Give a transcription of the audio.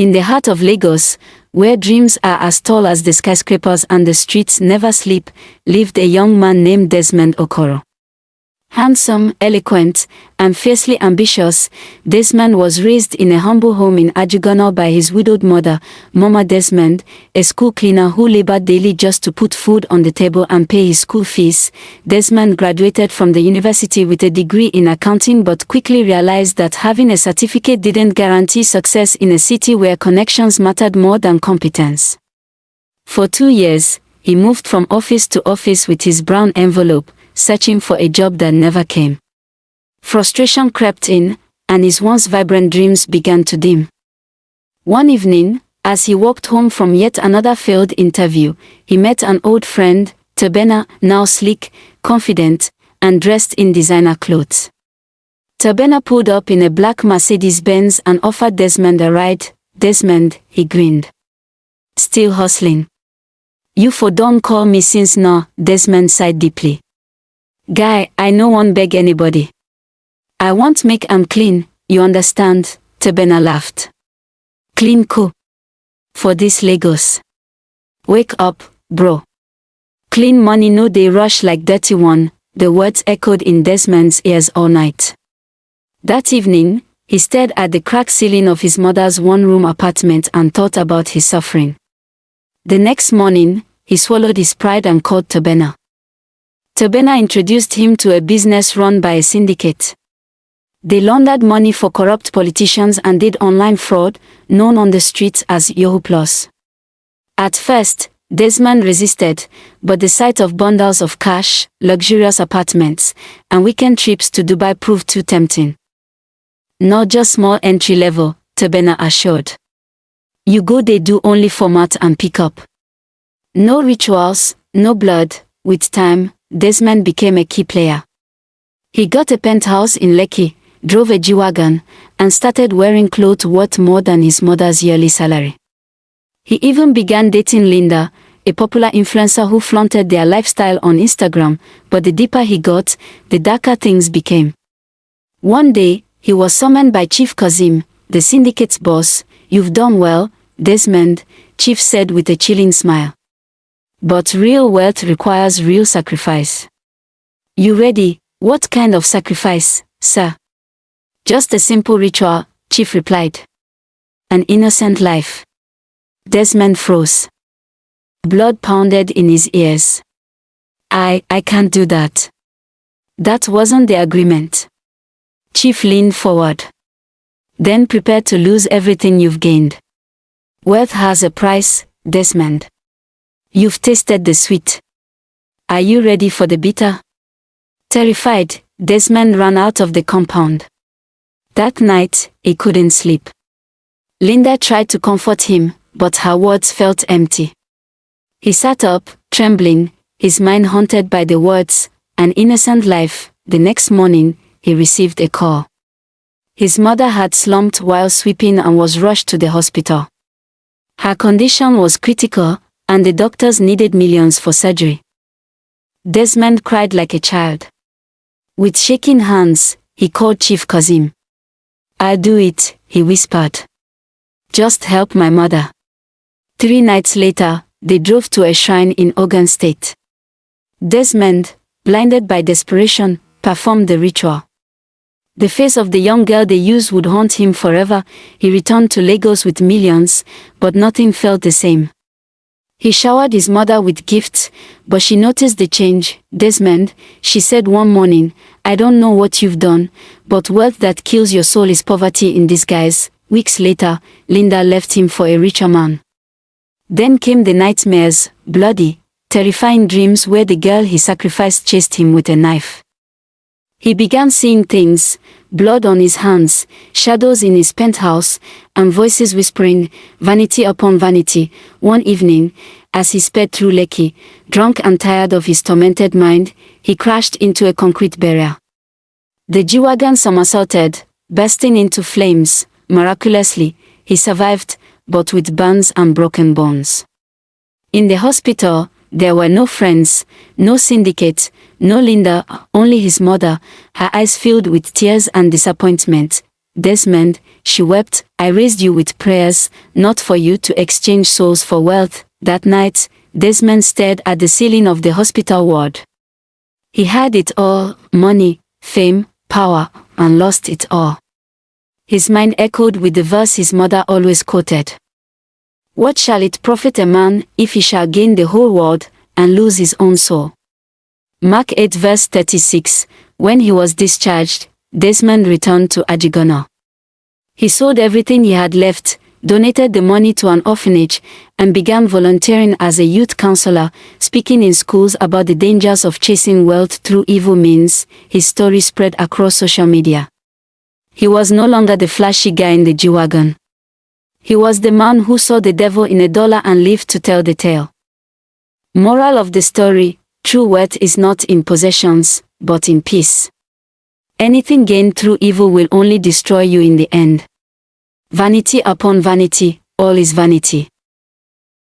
In the heart of Lagos, where dreams are as tall as the skyscrapers and the streets never sleep, lived a young man named Desmond Okoro. Handsome, eloquent, and fiercely ambitious, Desmond was raised in a humble home in Ajugunna by his widowed mother, Mama Desmond, a school cleaner who labored daily just to put food on the table and pay his school fees. Desmond graduated from the university with a degree in accounting but quickly realized that having a certificate didn't guarantee success in a city where connections mattered more than competence. For 2 years, he moved from office to office with his brown envelope, searching for a job that never came. Frustration crept in, and his once vibrant dreams began to dim. One evening, as he walked home from yet another failed interview, he met an old friend, Tobena, now sleek, confident, and dressed in designer clothes. Tobena pulled up in a black Mercedes-Benz and offered Desmond a ride. Desmond, he grinned. Still hustling. You for don't call me since now, Desmond sighed deeply. Guy, I no one beg anybody. I want make am clean, you understand, Tobena laughed. Clean co. For this Lagos. Wake up, bro. Clean money no dey rush like dirty one, the words echoed in Desmond's ears all night. That evening, he stared at the cracked ceiling of his mother's one-room apartment and thought about his suffering. The next morning, he swallowed his pride and called Tobena. Tobena introduced him to a business run by a syndicate. They laundered money for corrupt politicians and did online fraud, known on the streets as Yahoo Plus. At first, Desmond resisted, but the sight of bundles of cash, luxurious apartments, and weekend trips to Dubai proved too tempting. Not just small entry level, Tobena assured. You go they do only format and pick up. No rituals, no blood. With time, Desmond became a key player. He got a penthouse in Lekki, drove a G-Wagon, and started wearing clothes worth more than his mother's yearly salary. He even began dating Linda, a popular influencer who flaunted their lifestyle on Instagram, but the deeper he got, the darker things became. One day, he was summoned by Chief Kazim, the syndicate's boss. You've done well, Desmond, Chief said with a chilling smile. But real wealth requires real sacrifice. You ready? What kind of sacrifice, sir? Just a simple ritual, Chief replied. An innocent life. Desmond froze. Blood pounded in his ears. I can't do that. That wasn't the agreement. Chief leaned forward. Then prepare to lose everything you've gained. Wealth has a price, Desmond. You've tasted the sweet. Are you ready for the bitter? Terrified, Desmond ran out of the compound. That night, he couldn't sleep. Linda tried to comfort him, but her words felt empty. He sat up, trembling, his mind haunted by the words, an innocent life. The next morning, he received a call. His mother had slumped while sweeping and was rushed to the hospital. Her condition was critical, and the doctors needed millions for surgery. Desmond cried like a child. With shaking hands, he called Chief Kazim. I'll do it, he whispered. Just help my mother. 3 nights later, they drove to a shrine in Ogun State. Desmond, blinded by desperation, performed the ritual. The face of the young girl they used would haunt him forever. He returned to Lagos with millions, but nothing felt the same. He showered his mother with gifts, but she noticed the change. Desmond, she said one morning, I don't know what you've done, but wealth that kills your soul is poverty in disguise. Weeks later, Linda left him for a richer man. Then came the nightmares, bloody, terrifying dreams where the girl he sacrificed chased him with a knife. He began seeing things, blood on his hands, shadows in his penthouse, and voices whispering, vanity upon vanity. One evening, as he sped through Lekki, drunk and tired of his tormented mind, he crashed into a concrete barrier. The G-Wagon somersaulted, bursting into flames. Miraculously, he survived, but with burns and broken bones. In the hospital, there were no friends, no syndicate, no Linda, only his mother, her eyes filled with tears and disappointment. Desmond, she wept, I raised you with prayers, not for you to exchange souls for wealth." That night, Desmond stared at the ceiling of the hospital ward. He had it all: money, fame, power, and lost it all. His mind echoed with the verse his mother always quoted. "What shall it profit a man, if he shall gain the whole world, and lose his own soul?" Mark 8 verse 36. When he was discharged, Desmond returned to Agyegona. He sold everything he had left, donated the money to an orphanage, and began volunteering as a youth counselor, speaking in schools about the dangers of chasing wealth through evil means. His story spread across social media. He was no longer the flashy guy in the G-Wagon. He was the man who saw the devil in a dollar and lived to tell the tale. Moral of the story: true wealth is not in possessions, but in peace. Anything gained through evil will only destroy you in the end. Vanity upon vanity, all is vanity.